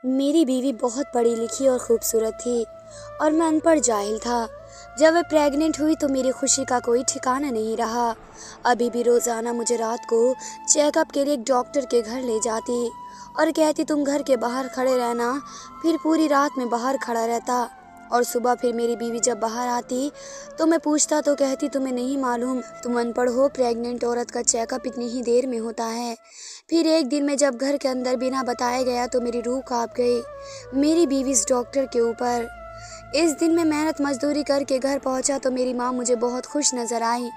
मेरी बीवी बहुत पढ़ी लिखी और खूबसूरत थी और मैं अनपढ़ जाहिल था। जब वह प्रेग्नेंट हुई तो मेरी खुशी का कोई ठिकाना नहीं रहा। अभी भी रोज़ाना मुझे रात को चेकअप के लिए एक डॉक्टर के घर ले जाती और कहती तुम घर के बाहर खड़े रहना। फिर पूरी रात में बाहर खड़ा रहता और सुबह फिर मेरी बीवी जब बाहर आती तो मैं पूछता तो कहती तुम्हें नहीं मालूम, तुम अनपढ़ हो, प्रेग्नेंट औरत का चेकअप इतनी ही देर में होता है। फिर एक दिन में जब घर के अंदर बिना बताए गया तो मेरी रूह कांप गई मेरी बीवी इस डॉक्टर के ऊपर। इस दिन मैं मेहनत मजदूरी करके घर पहुंचा तो मेरी माँ मुझे बहुत खुश नज़र आई।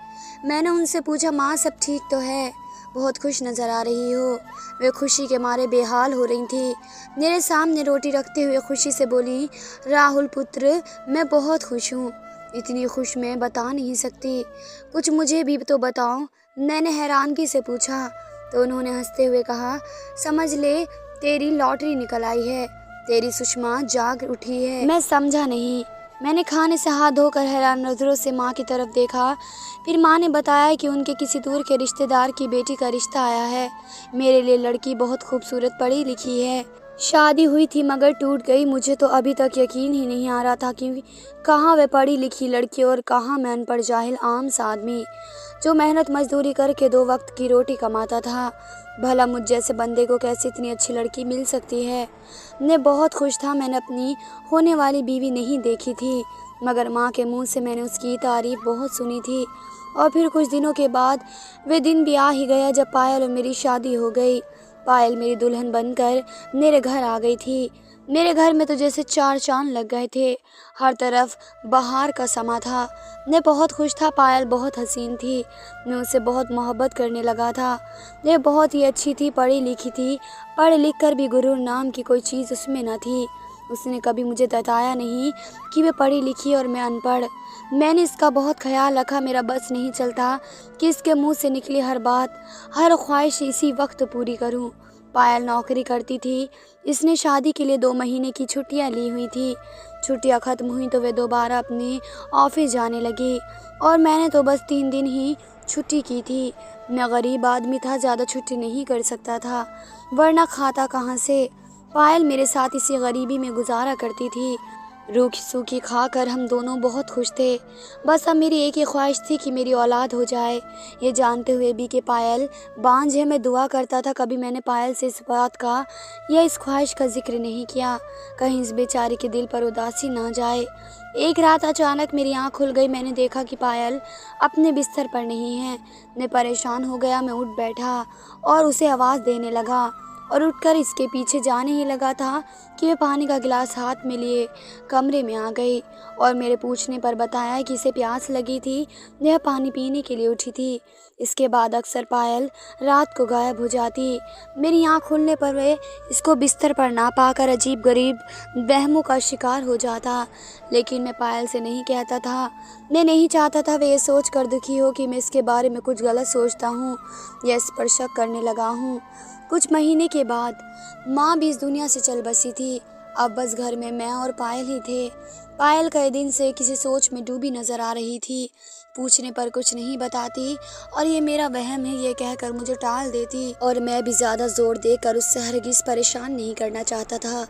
मैंने उनसे पूछा माँ सब ठीक तो है, बहुत खुश नज़र आ रही हो। वे खुशी के मारे बेहाल हो रही थी। मेरे सामने रोटी रखते हुए खुशी से बोली राहुल पुत्र मैं बहुत खुश हूँ, इतनी खुश मैं बता नहीं सकती, कुछ मुझे भी तो बताओ। मैंने हैरानगी से पूछा तो उन्होंने हंसते हुए कहा समझ ले तेरी लॉटरी निकल आई है, तेरी सुषमा जाग उठी है। मैं समझा नहीं। मैंने खाने से हाथ धोकर हैरान नजरों से माँ की तरफ देखा। फिर माँ ने बताया कि उनके किसी दूर के रिश्तेदार की बेटी का रिश्ता आया है। मेरे लिए लड़की बहुत खूबसूरत पढ़ी लिखी है, शादी हुई थी मगर टूट गई। मुझे तो अभी तक यकीन ही नहीं आ रहा था कि कहाँ वह पढ़ी लिखी लड़की और कहाँ मैं अनपढ़ जाहिल आम सा आदमी जो मेहनत मजदूरी करके 2 वक्त की रोटी कमाता था। भला मुझ जैसे बंदे को कैसे इतनी अच्छी लड़की मिल सकती है। मैं बहुत खुश था। मैंने अपनी होने वाली बीवी नहीं देखी थी मगर माँ के मुंह से मैंने उसकी तारीफ बहुत सुनी थी। और फिर कुछ दिनों के बाद वे दिन भी आ ही गया जब पायल और मेरी शादी हो गई। पायल मेरी दुल्हन बनकर मेरे घर आ गई थी। मेरे घर में तो जैसे 4 चांद लग गए थे। हर तरफ बहार का समा था। मैं बहुत खुश था। पायल बहुत हसीन थी। मैं उससे बहुत मोहब्बत करने लगा था। वह बहुत ही अच्छी थी, पढ़ी लिखी थी। पढ़ लिख कर भी गुरूर नाम की कोई चीज़ उसमें न थी। उसने कभी मुझे बताया नहीं कि वह पढ़ी लिखी और मैं अनपढ़। मैंने इसका बहुत ख्याल रखा। मेरा बस नहीं चलता कि इसके मुंह से निकली हर बात, हर ख्वाहिश इसी वक्त पूरी करूं। पायल नौकरी करती थी। इसने शादी के लिए 2 महीने की छुट्टियां ली हुई थी। छुट्टियां ख़त्म हुई तो वे दोबारा अपने ऑफिस जाने लगी और मैंने तो बस 3 दिन ही छुट्टी की थी। मैं गरीब आदमी था, ज़्यादा छुट्टी नहीं कर सकता था, वरना खाता कहाँ से। पायल मेरे साथ इसी गरीबी में गुजारा करती थी। रूखी सूखी खाकर हम दोनों बहुत खुश थे। बस अब मेरी एक ही ख्वाहिश थी कि मेरी औलाद हो जाए। ये जानते हुए भी कि पायल बांझ है, मैं दुआ करता था कभी मैंने पायल से इस बात का या इस ख्वाहिश का जिक्र नहीं किया, कहीं इस बेचारी के दिल पर उदासी ना जाए। एक रात अचानक मेरी आँख खुल गई। मैंने देखा कि पायल अपने बिस्तर पर नहीं है। मैं परेशान हो गया। मैं उठ बैठा और उसे आवाज़ देने लगा और उठकर इसके पीछे जाने ही लगा था कि वह पानी का गिलास हाथ में लिए कमरे में आ गई और मेरे पूछने पर बताया कि इसे प्यास लगी थी, वह पानी पीने के लिए उठी थी। इसके बाद अक्सर पायल रात को गायब हो जाती। मेरी आँख खुलने पर वह इसको बिस्तर पर ना पाकर अजीब गरीब वहमों का शिकार हो जाता। लेकिन मैं पायल से नहीं कहता था। मैं नहीं चाहता था वह ये सोच कर दुखी हो कि मैं इसके बारे में कुछ गलत सोचता हूँ या इस पर शक करने लगा हूँ। कुछ महीने के बाद माँ भी इस दुनिया से चल बसी थी। अब बस घर में मैं और पायल ही थे। पायल कई दिन से किसी सोच में डूबी नजर आ रही थी। पूछने पर कुछ नहीं बताती और ये मेरा वहम है ये कहकर मुझे टाल देती और मैं भी ज़्यादा जोर देकर उससे हरगिज़ परेशान नहीं करना चाहता था।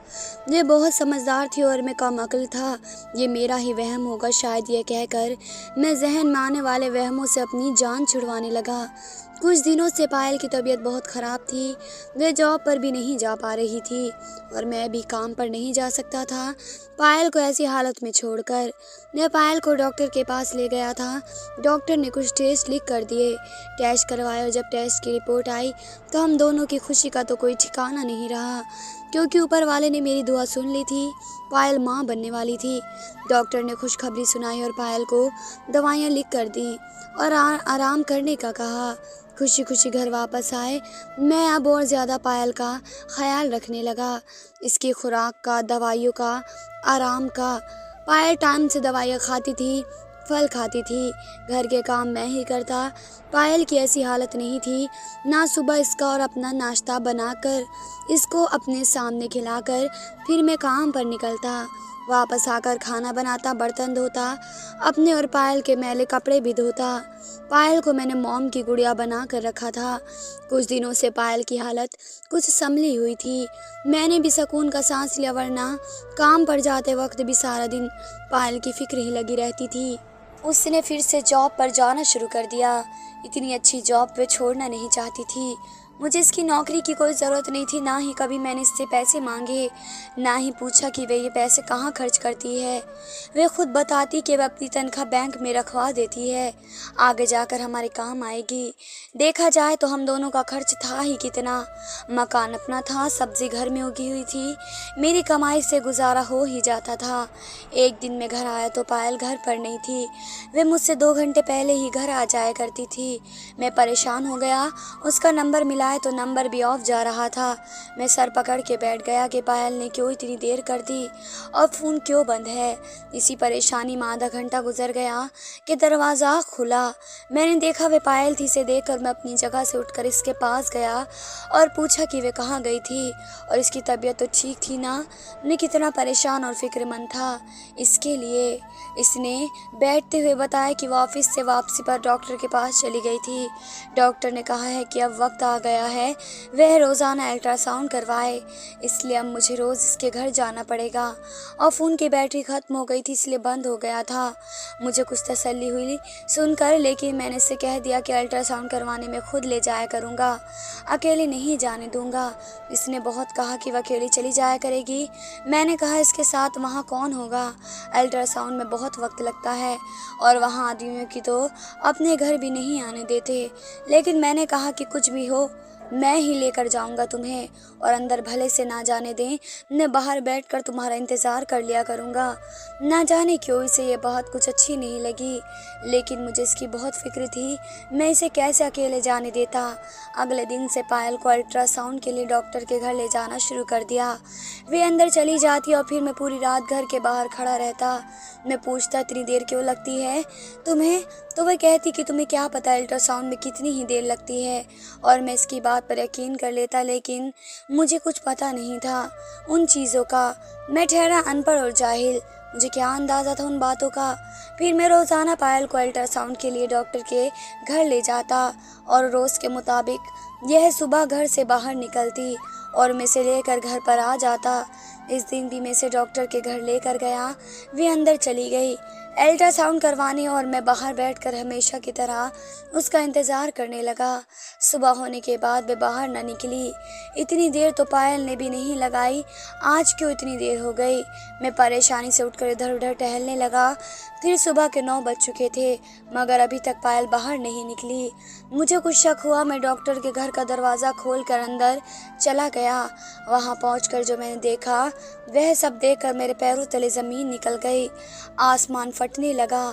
ये बहुत समझदार थी और मैं कम अक्ल था। ये मेरा ही वहम होगा शायद, ये कहकर मैं जहन में आने वाले वहमों से अपनी जान छुड़वाने लगा। कुछ दिनों से पायल की तबीयत बहुत ख़राब थी। वह जॉब पर भी नहीं जा पा रही थी और मैं भी काम पर नहीं जा सकता था पायल को ऐसी हालत में छोड़कर। मैं पायल को डॉक्टर के पास ले गया था। डॉक्टर ने कुछ टेस्ट लिख कर दिए। टेस्ट करवाए और जब टेस्ट की रिपोर्ट आई तो हम दोनों की खुशी का तो कोई ठिकाना नहीं रहा, क्योंकि ऊपर वाले ने मेरी दुआ सुन ली थी। पायल माँ बनने वाली थी। डॉक्टर ने खुशखबरी सुनाई और पायल को दवाइयाँ लिख कर दी और आराम करने का कहा। खुशी खुशी घर वापस आए। मैं अब और ज़्यादा पायल का ख्याल रखने लगा, इसकी खुराक का, दवाइयों का, आराम का। पायल टाइम से दवाइयाँ खाती थी, फल खाती थी। घर के काम मैं ही करता। पायल की ऐसी हालत नहीं थी, ना सुबह इसका और अपना नाश्ता बनाकर इसको अपने सामने खिलाकर फिर मैं काम पर निकलता, वापस आकर खाना बनाता, बर्तन धोता, अपने और पायल के मैले कपड़े भी धोता। पायल को मैंने मॉम की गुड़िया बना कर रखा था। कुछ दिनों से पायल की हालत कुछ संभली हुई थी। मैंने भी सुकून का सांस लिया, वरना काम पर जाते वक्त भी सारा दिन पायल की फिक्र ही लगी रहती थी। उसने फिर से जॉब पर जाना शुरू कर दिया। इतनी अच्छी जॉब वे छोड़ना नहीं चाहती थी। मुझे इसकी नौकरी की कोई ज़रूरत नहीं थी, ना ही कभी मैंने इससे पैसे मांगे, ना ही पूछा कि वे ये पैसे कहाँ खर्च करती है। वे खुद बताती कि वह अपनी तनख्वाह बैंक में रखवा देती है, आगे जाकर हमारे काम आएगी। देखा जाए तो हम दोनों का खर्च था ही कितना। मकान अपना था, सब्जी घर में उगी हुई थी, मेरी कमाई से गुजारा हो ही जाता था। एक दिन मैं घर आया तो पायल घर पर नहीं थी। वे मुझसे 2 घंटे पहले ही घर आ जाया करती थी। मैं परेशान हो गया। उसका नंबर मिलाया तो नंबर भी ऑफ जा रहा था। मैं सर पकड़ के बैठ गया कि पायल ने क्यों इतनी देर कर दी और फ़ोन क्यों बंद है। इसी परेशानी में आधा घंटा गुजर गया कि दरवाज़ा खुला। मैंने देखा वे पायल थी। इसे देखकर मैं अपनी जगह से उठकर इसके पास गया और पूछा कि वे कहाँ गई थी और इसकी तबीयत तो ठीक थी ना। मैं कितना परेशान और फिक्रमंद था इसके लिए। इसने बैठते हुए बताया कि वह ऑफिस से वापसी पर डॉक्टर के पास चली गई थी। डॉक्टर ने कहा है कि अब वक्त आ गया है वह रोज़ाना अल्ट्रासाउंड करवाए, इसलिए अब मुझे रोज़ इसके घर जाना पड़ेगा। और फ़ोन की बैटरी ख़त्म हो गई थी, इसलिए बंद हो गया था। मुझे कुछ तसल्ली हुई सुनकर, लेकिन मैंने इससे कह दिया कि अल्ट्रासाउंड करवाने में खुद ले जाया करूँगा, अकेले नहीं जाने दूँगा। इसने बहुत कहा कि वह अकेली चली जाया करेगी। मैंने कहा इसके साथ वहाँ कौन होगा, अल्ट्रासाउंड में बहुत वक्त लगता है और वहाँ आदमियों की तो अपने घर भी नहीं आने देते। लेकिन मैंने कहा कि कुछ भी हो मैं ही लेकर जाऊंगा तुम्हें, और अंदर भले से ना जाने दें, मैं बाहर बैठकर तुम्हारा इंतज़ार कर लिया करूंगा। ना जाने क्यों इसे ये बात कुछ अच्छी नहीं लगी, लेकिन मुझे इसकी बहुत फिक्र थी। मैं इसे कैसे अकेले जाने देता। अगले दिन से पायल को अल्ट्रासाउंड के लिए डॉक्टर के घर ले जाना शुरू कर दिया। वे अंदर चली जाती और फिर मैं पूरी रात घर के बाहर खड़ा रहता। मैं पूछता इतनी देर क्यों लगती है तुम्हें, तो वह कहती कि तुम्हें क्या पता अल्ट्रासाउंड में कितनी ही देर लगती है, और मैं इसकी बात पर यकीन कर लेता। लेकिन मुझे कुछ पता नहीं था उन चीज़ों का। मैं ठहरा अनपढ़ और जाहिल, मुझे क्या अंदाज़ा था उन बातों का। फिर मैं रोज़ाना पायल को अल्ट्रासाउंड के लिए डॉक्टर के घर ले जाता और रोज़ के मुताबिक यह सुबह घर से बाहर निकलती और मैं इसे लेकर घर पर आ जाता। इस दिन भी मैं इसे डॉक्टर के घर लेकर गया। वे अंदर चली गई अल्ट्रासाउंड करवाने और मैं बाहर बैठकर हमेशा की तरह उसका इंतज़ार करने लगा। सुबह होने के बाद वे बाहर न निकली। इतनी देर तो पायल ने भी नहीं लगाई, आज क्यों इतनी देर हो गई। मैं परेशानी से उठकर इधर उधर टहलने लगा। फिर सुबह के 9 बज चुके थे, मगर अभी तक पायल बाहर नहीं निकली। मुझे कुछ शक हुआ। मैं डॉक्टर के घर का दरवाज़ा खोलकर अंदर चला गया। वहाँ पहुँचकर जो मैंने देखा वह सब देखकर मेरे पैरों तले ज़मीन निकल गई। आसमान फटने लगा।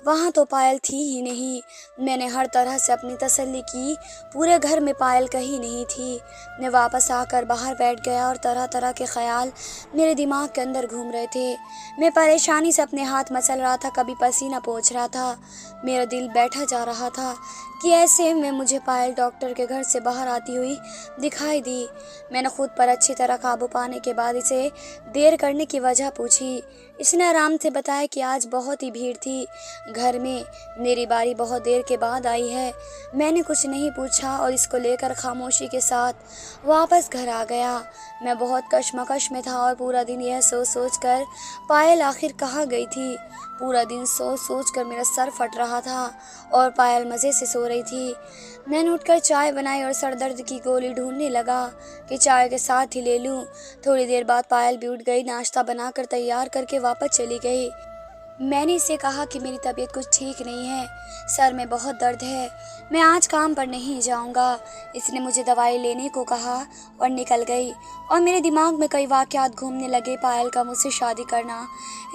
वहाँ तो पायल थी ही नहीं। मैंने हर तरह से अपनी तसल्ली की, पूरे घर में पायल कहीं नहीं थी। मैं वापस आकर बाहर बैठ गया और तरह तरह के ख्याल मेरे दिमाग के अंदर घूम रहे थे। मैं परेशानी से अपने हाथ मसल रहा था, कभी पसीना पोंछ रहा था। मेरा दिल बैठा जा रहा था कि ऐसे में मुझे पायल डॉक्टर के घर से बाहर आती हुई दिखाई दी। मैंने खुद पर अच्छी तरह काबू पाने के बाद इसे देर करने की वजह पूछी। इसने आराम से बताया कि आज बहुत ही भीड़ थी घर में, मेरी बारी बहुत देर के बाद आई है। मैंने कुछ नहीं पूछा और इसको लेकर खामोशी के साथ वापस घर आ गया। मैं बहुत कश्मकश में था और पूरा दिन यह सोच कर पायल आखिर कहाँ गई थी। पूरा दिन सोच कर मेरा सर फट रहा था और पायल मज़े से सो रही थी। मैंने उठकर चाय बनाई और सर दर्द की गोली ढूंढने लगा कि चाय के साथ ही ले लूं। थोड़ी देर बाद पायल भी उठ गई, नाश्ता बनाकर तैयार करके वापस चली गई। मैंने इसे कहा कि मेरी तबीयत कुछ ठीक नहीं है, सर में बहुत दर्द है, मैं आज काम पर नहीं जाऊंगा। इसने मुझे दवाई लेने को कहा और निकल गई। और मेरे दिमाग में कई वाक़यात घूमने लगे। पायल का मुझसे शादी करना,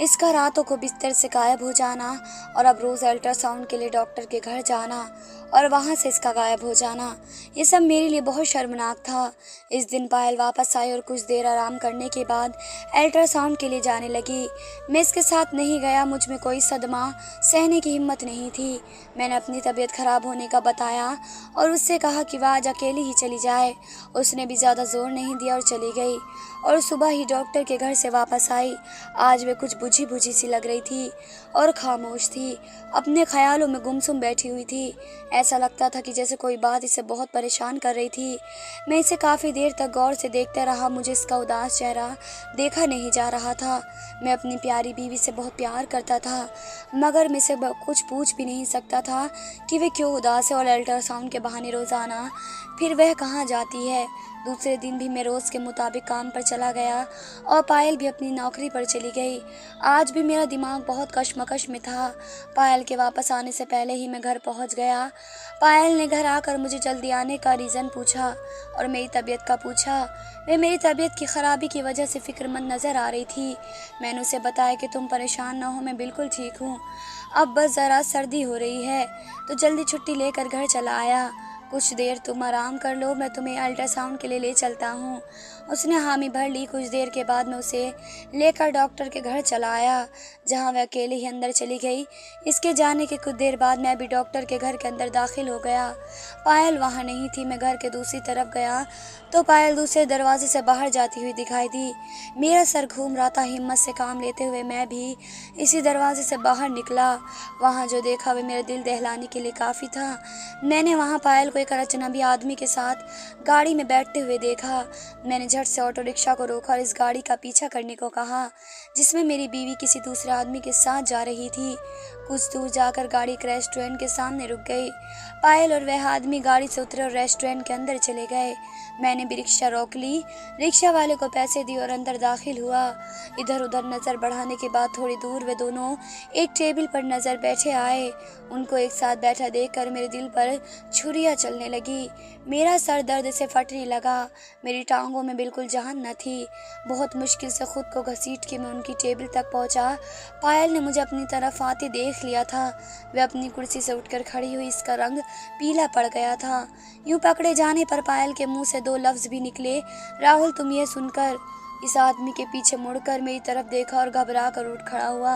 इसका रातों को बिस्तर से गायब हो जाना और अब रोज़ अल्ट्रासाउंड के लिए डॉक्टर के घर जाना और वहाँ से इसका गायब हो जाना, ये सब मेरे लिए बहुत शर्मनाक था। इस दिन पायल वापस आई और कुछ देर आराम करने के बाद अल्ट्रासाउंड के लिए जाने लगी। मैं इसके साथ नहीं गया, मुझ में कोई सदमा सहने की हिम्मत नहीं थी। मैंने अपनी तबीयत ख़राब होने का का बताया और उससे कहा कि वह आज अकेली ही चली जाए। उसने भी ज़्यादा जोर नहीं दिया और चली गई और सुबह ही डॉक्टर के घर से वापस आई। आज वे कुछ बुझी बुझी सी लग रही थी और खामोश थी, अपने ख्यालों में गुमसुम बैठी हुई थी। ऐसा लगता था कि जैसे कोई बात इसे बहुत परेशान कर रही थी। मैं इसे काफ़ी देर तक गौर से देखता रहा। मुझे इसका उदास चेहरा देखा नहीं जा रहा था। मैं अपनी प्यारी बीवी से बहुत प्यार करता था, मगर मैं इसे कुछ पूछ भी नहीं सकता था कि वे क्यों उदास है और अल्ट्रासाउंड के बहाने रोज़ाना फिर वह कहाँ जाती है। दूसरे दिन भी मैं रोज़ के मुताबिक काम पर चला गया और पायल भी अपनी नौकरी पर चली गई। आज भी मेरा दिमाग बहुत कशमकश में था। पायल के वापस आने से पहले ही मैं घर पहुंच गया। पायल ने घर आकर मुझे जल्दी आने का रीज़न पूछा और मेरी तबीयत का पूछा। वे मेरी तबीयत की ख़राबी की वजह से फ़िक्रमंद नज़र आ रही थी। मैंने उसे बताया कि तुम परेशान ना हो, मैं बिल्कुल ठीक हूँ। अब बस ज़रा सर्दी हो रही है तो जल्दी छुट्टी लेकर घर चला आया। कुछ देर तुम आराम कर लो, मैं तुम्हें अल्ट्रासाउंड के लिए ले चलता हूँ। उसने हामी भर ली। कुछ देर के बाद मैं उसे लेकर डॉक्टर के घर चला आया, जहाँ वह अकेले ही अंदर चली गई। इसके जाने के कुछ देर बाद मैं भी डॉक्टर के घर के अंदर दाखिल हो गया। पायल वहाँ नहीं थी। मैं घर के दूसरी तरफ गया तो पायल दूसरे दरवाजे से बाहर जाती हुई दिखाई दी। मेरा सर घूम रहा था। हिम्मत से काम लेते हुए मैं भी इसी दरवाजे से बाहर निकला। वहाँ जो देखा वह मेरे दिल दहलाने के लिए काफ़ी था। मैंने वहाँ पायल को एक अजनबी आदमी के साथ गाड़ी में बैठते हुए देखा। मैंने झट से ऑटो रिक्शा को रोका और इस गाड़ी का पीछा करने को कहा, जिसमें मेरी बीवी किसी दूसरे आदमी के साथ जा रही थी। कुछ दूर जाकर गाड़ी एक रेस्टोरेंट के सामने रुक गई। पायल और वह आदमी गाड़ी से उतरे और रेस्टोरेंट के अंदर चले गए। मैंने भी रिक्शा रोक ली, रिक्शा वाले को पैसे दिए और अंदर दाखिल हुआ। इधर उधर नज़र बढ़ाने के बाद थोड़ी दूर वे दोनों एक टेबल पर नज़र बैठे आए। उनको एक साथ बैठा देखकर मेरे दिल पर छुरियाँ चलने लगी। मेरा सर दर्द से फटने लगा। मेरी टांगों में बिल्कुल जान न थी। बहुत मुश्किल से खुद को घसीट के मैं उनकी टेबल तक पहुंचा। पायल ने मुझे अपनी तरफ आते देख लिया था। वह अपनी कुर्सी से उठकर खड़ी हुई। इसका रंग पीला पड़ गया था। यूं पकड़े जाने पर पायल के मुंह से 2 लफ्ज़ भी निकले, राहुल तुम ये सुनकर। इस आदमी के पीछे मुड़कर मेरी तरफ देखा और घबरा कर उठ खड़ा हुआ।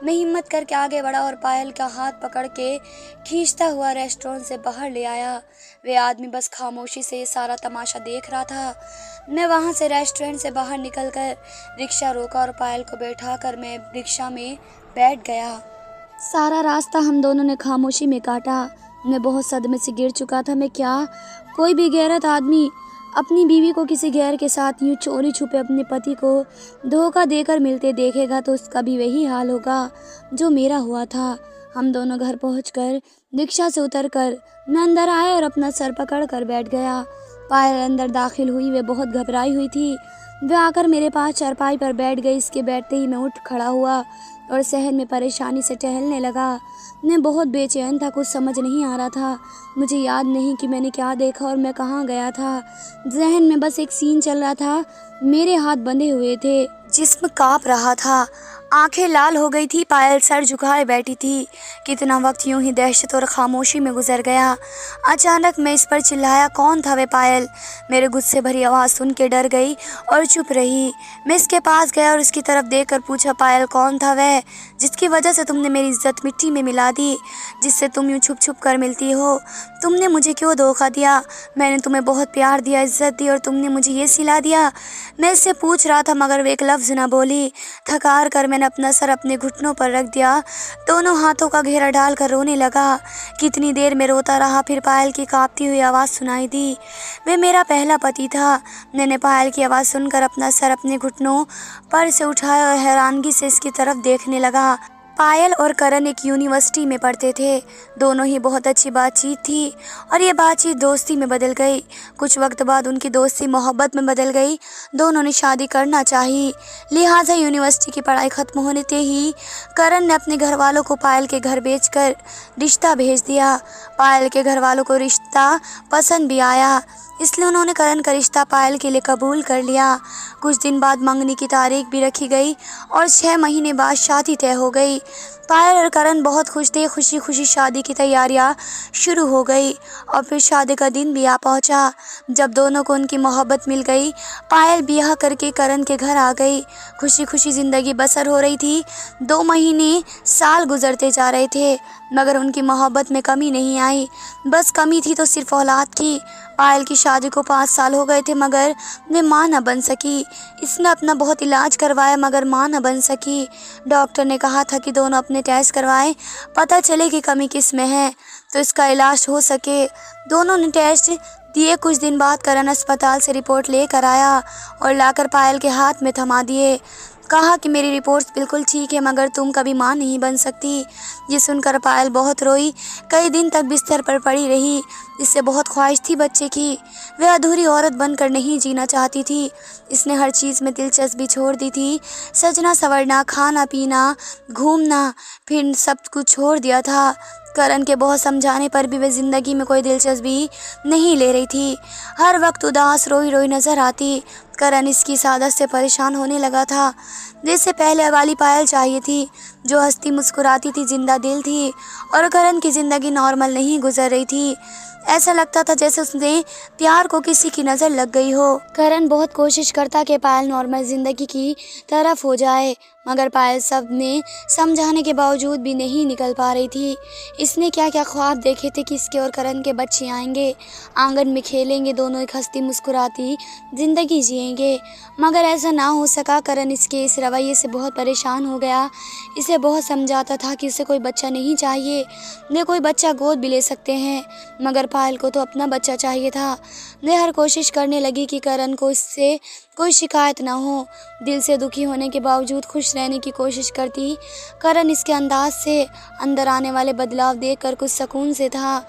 मैं हिम्मत करके आगे बढ़ा और पायल का हाथ पकड़ के खींचता हुआ रेस्टोरेंट से बाहर ले आया। वे आदमी बस खामोशी से ये सारा तमाशा देख रहा था। मैं वहाँ से रेस्टोरेंट से बाहर निकलकर रिक्शा रोका और पायल को बैठाकर मैं रिक्शा में बैठ गया। सारा रास्ता हम दोनों ने खामोशी में काटा। मैं बहुत सदमे से गिर चुका था। मैं क्या, कोई भी गैरत आदमी अपनी बीवी को किसी गैर के साथ यूं चोरी छुपे अपने पति को धोखा देकर मिलते देखेगा तो उसका भी वही हाल होगा जो मेरा हुआ था। हम दोनों घर पहुंचकर रिक्शा से उतरकर मैं अंदर आया और अपना सर पकड़ कर बैठ गया। पायल अंदर दाखिल हुई। वे बहुत घबराई हुई थी। वह आकर मेरे पास चारपाई पर बैठ गई। इसके बैठते ही मैं उठ खड़ा हुआ और शहर में परेशानी से टहलने लगा। मैं बहुत बेचैन था। कुछ समझ नहीं आ रहा था। मुझे याद नहीं कि मैंने क्या देखा और मैं कहाँ गया था। जहन में बस एक सीन चल रहा था। मेरे हाथ बंधे हुए थे, जिस्म काँप रहा था, आंखें लाल हो गई थी। पायल सर झुकाए बैठी थी। कितना वक्त यूं ही दहशत और खामोशी में गुजर गया। अचानक मैं इस पर चिल्लाया, कौन था वे पायल? मेरे गुस्से भरी आवाज़ सुन के डर गई और चुप रही। मैं इसके पास गया और उसकी तरफ देखकर पूछा, पायल कौन था वह जिसकी वजह से तुमने मेरी इज्जत मिट्टी में मिला दी, जिससे तुम यूं छुप छुप कर मिलती हो? तुमने मुझे क्यों धोखा दिया? मैंने तुम्हें बहुत प्यार दिया, इज्जत दी और तुमने मुझे ये सिला दिया। मैं इससे पूछ रहा था मगर वे एक लफ्ज़ न बोली। थकार कर मैंने अपना सर अपने घुटनों पर रख दिया। दोनों हाथों का घेरा डालकर रोने लगा। कितनी देर में रोता रहा। फिर पायल की कांपती हुई आवाज़ सुनाई दी। वे मेरा पहला पति था। मैंने पायल की आवाज़ सुनकर अपना सर अपने घुटनों पर से उठाया और हैरानगी से इसकी तरफ देखने लगा। पायल और करण एक यूनिवर्सिटी में पढ़ते थे। दोनों ही बहुत अच्छी बातचीत थी और ये बातचीत दोस्ती में बदल गई। कुछ वक्त बाद उनकी दोस्ती मोहब्बत में बदल गई। दोनों ने शादी करना चाही। लिहाजा यूनिवर्सिटी की पढ़ाई ख़त्म होने ते ही करण ने अपने घर वालों को पायल के घर बेचकर रिश्ता भेज दिया। पायल के घर वालों को रिश्ता पसंद भी आया। इसलिए उन्होंने करण का रिश्ता पायल के लिए कबूल कर लिया। कुछ दिन बाद मंगनी की तारीख भी रखी गई और 6 महीने बाद शादी तय हो गई। पायल और करण बहुत खुश थे। खुशी खुशी शादी की तैयारियां शुरू हो गई और फिर शादी का दिन भी आ पहुंचा। जब दोनों को उनकी मोहब्बत मिल गई, पायल ब्याह करके करण के घर आ गई। खुशी खुशी ज़िंदगी बसर हो रही थी। 2 महीने साल गुजरते जा रहे थे मगर उनकी मोहब्बत में कमी नहीं आई। बस कमी थी तो सिर्फ औलाद की। पायल की शादी को 5 साल हो गए थे मगर वे माँ न बन सकी। इसने अपना बहुत इलाज करवाया मगर माँ न बन सकी। डॉक्टर ने कहा था कि दोनों अपने टेस्ट करवाएं, पता चले कि कमी किस में है तो इसका इलाज हो सके। दोनों ने टेस्ट दिए। कुछ दिन बाद करण अस्पताल से रिपोर्ट लेकर आया और लाकर पायल के हाथ में थमा दिए। कहा कि मेरी रिपोर्ट्स बिल्कुल ठीक है मगर तुम कभी माँ नहीं बन सकती। ये सुनकर पायल बहुत रोई। कई दिन तक बिस्तर पर पड़ी रही। इससे बहुत ख्वाहिश थी बच्चे की। वह अधूरी औरत बनकर नहीं जीना चाहती थी। इसने हर चीज़ में दिलचस्पी छोड़ दी थी। सजना संवरना, खाना पीना, घूमना, फिर सब कुछ छोड़ दिया था। करण के बहुत समझाने पर भी वह ज़िंदगी में कोई दिलचस्पी नहीं ले रही थी। हर वक्त उदास रोई रोई नज़र आती। करण इसकी इस आदत से परेशान होने लगा था। जैसे पहले वाली पायल चाहिए थी जो हंसती मुस्कुराती थी, जिंदा दिल थी। और करण की ज़िंदगी नॉर्मल नहीं गुजर रही थी। ऐसा लगता था जैसे उसने प्यार को किसी की नज़र लग गई हो। करण बहुत कोशिश करता कि पायल नॉर्मल ज़िंदगी की तरफ हो जाए मगर पायल सब में समझाने के बावजूद भी नहीं निकल पा रही थी। इसने क्या क्या ख्वाब देखे थे कि इसके और करण के बच्चे आएंगे, आंगन में खेलेंगे, दोनों एक हंसती मुस्कुराती ज़िंदगी जिएंगे मगर ऐसा ना हो सका। करण इसके इस रवैये से बहुत परेशान हो गया। इसे बहुत समझाता था कि उसे कोई बच्चा नहीं चाहिए, वे कोई बच्चा गोद भी ले सकते हैं मगर पायल को तो अपना बच्चा चाहिए था। वह हर कोशिश करने लगी कि करण को इससे कोई शिकायत ना हो। दिल से दुखी होने के बावजूद खुश रहने की कोशिश करती। करण इसके अंदाज से अंदर आने वाले बदलाव देखकर कुछ सुकून से था।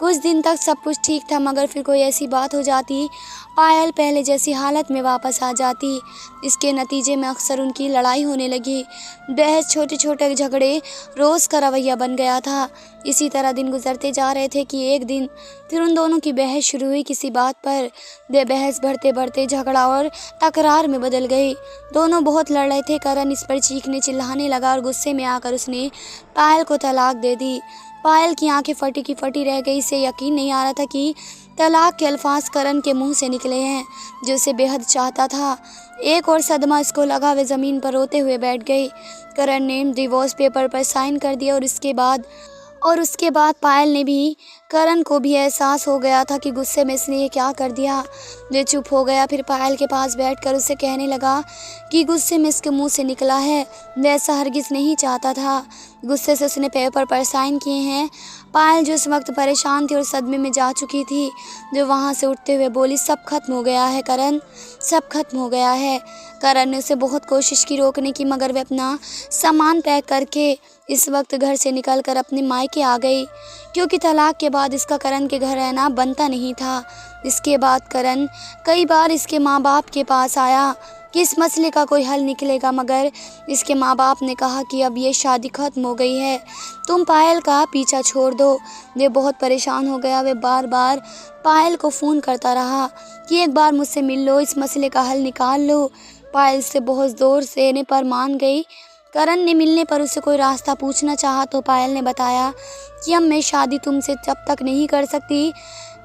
कुछ दिन तक सब कुछ ठीक था मगर फिर कोई ऐसी बात हो जाती, पायल पहले जैसी हालत में वापस आ जाती। इसके नतीजे में अक्सर उनकी लड़ाई होने लगी। बहस, छोटे छोटे झगड़े रोज़ का रवैया बन गया था। इसी तरह दिन गुजरते जा रहे थे कि एक दिन फिर उन दोनों की बहस शुरू हुई किसी बात पर। वे बहस बढ़ते बढ़ते झगड़ा और तकरार में बदल गई। दोनों बहुत लड़ रहे थे। करण इस पर चीखने चिल्लाने लगा और गुस्से में आकर उसने पायल को तलाक दे दी। पायल की आंखें फटी की फटी रह गई। इसे यकीन नहीं आ रहा था कि तलाक के अल्फाज करण के मुंह से निकले हैं जो उसे बेहद चाहता था। एक और सदमा इसको लगा, वे ज़मीन पर रोते हुए बैठ गई। करण ने डिवोर्स पेपर पर साइन कर दिया और उसके बाद पायल ने भी, करण को भी एहसास हो गया था कि गुस्से में इसने ये क्या कर दिया। वे चुप हो गया। फिर पायल के पास बैठकर उसे कहने लगा कि गुस्से में इसके मुंह से निकला है, वैसा हरगिज़ नहीं चाहता था। गुस्से से उसने पेपर पर साइन किए हैं। पायल जो इस वक्त परेशान थी और सदमे में जा चुकी थी, जो वहाँ से उठते हुए बोली, सब खत्म हो गया है करण, सब खत्म हो गया है। करण ने उसे बहुत कोशिश की रोकने की मगर वह अपना सामान पैक करके इस वक्त घर से निकलकर अपने मायके आ गई क्योंकि तलाक के बाद इसका करण के घर रहना बनता नहीं था। इसके बाद करण कई बार इसके माँ बाप के पास आया कि इस मसले का कोई हल निकलेगा मगर इसके माँ बाप ने कहा कि अब ये शादी खत्म हो गई है, तुम पायल का पीछा छोड़ दो। वे बहुत परेशान हो गया। वे बार बार पायल को फ़ोन करता रहा कि एक बार मुझसे मिल लो, इस मसले का हल निकाल लो। पायल से बहुत ज़ोर से देने पर मान गई। करण ने मिलने पर उसे कोई रास्ता पूछना चाहा तो पायल ने बताया कि अब मैं शादी तुमसे तब तक नहीं कर सकती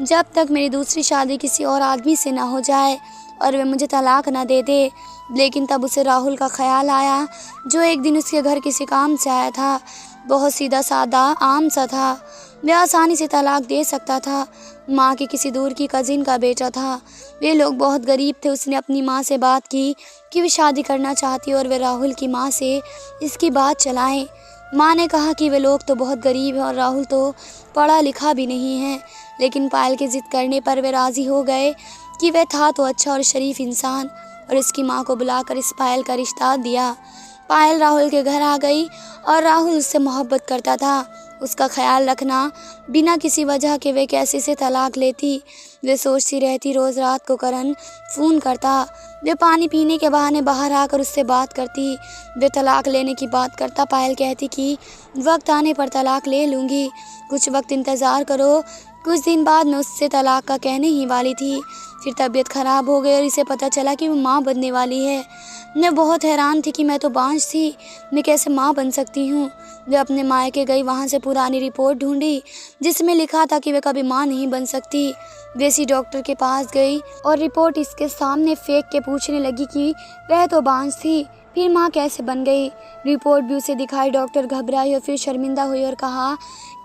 जब तक मेरी दूसरी शादी किसी और आदमी से ना हो जाए और वे मुझे तलाक ना दे दे। लेकिन तब उसे राहुल का ख्याल आया जो एक दिन उसके घर किसी काम से आया था। बहुत सीधा सादा आम सा था। वह आसानी से तलाक दे सकता था। माँ की किसी दूर की कज़िन का बेटा था। वे लोग बहुत गरीब थे। उसने अपनी माँ से बात की कि वे शादी करना चाहती और वे राहुल की माँ से इसकी बात चलाएं। माँ ने कहा कि वे लोग तो बहुत गरीब हैं और राहुल तो पढ़ा लिखा भी नहीं है। लेकिन पायल के ज़िद करने पर वे राज़ी हो गए कि वह था तो अच्छा और शरीफ इंसान और इसकी माँ को बुलाकर इस पायल का रिश्ता दिया। पायल राहुल के घर आ गई और राहुल उससे मोहब्बत करता था। उसका ख्याल रखना बिना किसी वजह के वे कैसे से तलाक लेती। वे सोचती रहती। रोज़ रात को करण फ़ोन करता। वे पानी पीने के बहाने बाहर आकर उससे बात करती। वे तलाक लेने की बात करता। पायल कहती कि वक्त आने पर तलाक ले लूँगी, कुछ वक्त इंतज़ार करो, कुछ दिन बाद मैं उससे तलाक का कहने ही वाली थी, फिर तबीयत खराब हो गई और इसे पता चला कि वो माँ बनने वाली है। मैं बहुत हैरान थी कि मैं तो बांझ थी, मैं कैसे माँ बन सकती हूँ। वे अपने मायके गई, वहाँ से पुरानी रिपोर्ट ढूंढी जिसमें लिखा था कि वे कभी माँ नहीं बन सकती। वैसी डॉक्टर के पास गई और रिपोर्ट इसके सामने फेंक के पूछने लगी कि वह तो बांझ थी, फिर माँ कैसे बन गई। रिपोर्ट भी उसे दिखाई। डॉक्टर घबराई और फिर शर्मिंदा हुई और कहा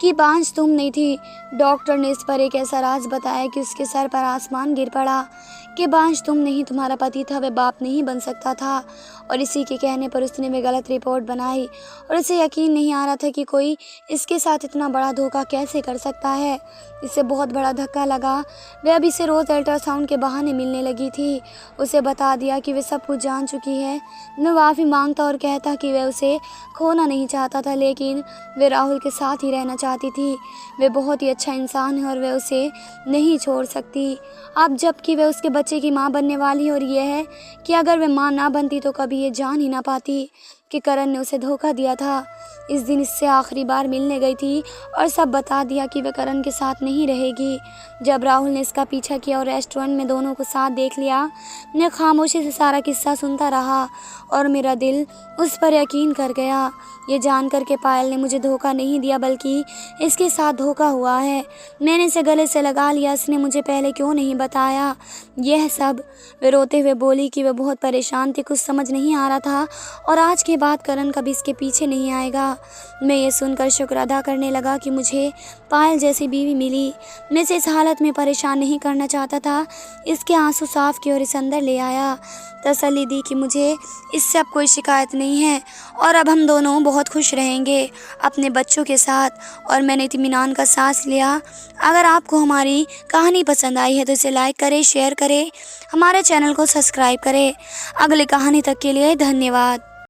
कि बांझ तुम नहीं थी। डॉक्टर ने इस पर एक ऐसा राज बताया कि उसके सर पर आसमान गिर पड़ा कि बांझ तुम नहीं, तुम्हारा पति था, वह बाप नहीं बन सकता था। और इसी के कहने पर उसने वे गलत रिपोर्ट बनाई और उसे यकीन नहीं आ रहा था कि कोई इसके साथ इतना बड़ा धोखा कैसे कर सकता है। इसे बहुत बड़ा धक्का लगा। वह अभी से रोज़ अल्ट्रासाउंड के बहाने मिलने लगी थी। उसे बता दिया कि वे सब कुछ जान चुकी है। मैं माफ़ी मांगता और कहता कि वह उसे खोना नहीं चाहता था, लेकिन वे राहुल के साथ ही रहना चाहती थी। वे बहुत ही अच्छा इंसान है और वह उसे नहीं छोड़ सकती। अब जबकि वह उसके बच्चे की माँ बनने वाली है और यह है कि अगर वह माँ ना बनती तो कभी ये जान ही ना पाती कि करण ने उसे धोखा दिया था। इस दिन इससे आखिरी बार मिलने गई थी और सब बता दिया कि वह करण के साथ नहीं रहेगी। जब राहुल ने इसका पीछा किया और रेस्टोरेंट में दोनों को साथ देख लिया, मैं खामोशी से सारा किस्सा सुनता रहा और मेरा दिल उस पर यकीन कर गया। ये जानकर के पायल ने मुझे धोखा नहीं दिया बल्कि इसके साथ धोखा हुआ है। मैंने इसे गले से लगा लिया, इसने मुझे पहले क्यों नहीं बताया यह सब। वे रोते हुए बोली कि वह बहुत परेशान थी, कुछ समझ नहीं आ रहा था और आज के बाद करण कभी इसके पीछे नहीं आएगा। मैं ये सुनकर शुक्र अदा करने लगा कि मुझे पायल जैसी बीवी मिली। मैं इसे इस हालत में परेशान नहीं करना चाहता था। इसके आंसू साफ किए और इसे अंदर ले आया, तसल्ली दी कि मुझे इससे अब कोई शिकायत नहीं है और अब हम दोनों बहुत खुश रहेंगे अपने बच्चों के साथ। और मैंने इत्मीनान का सांस लिया। अगर आपको हमारी कहानी पसंद आई है तो इसे लाइक करें, शेयर करें, हमारे चैनल को सब्सक्राइब करें। अगली कहानी तक के लिए धन्यवाद।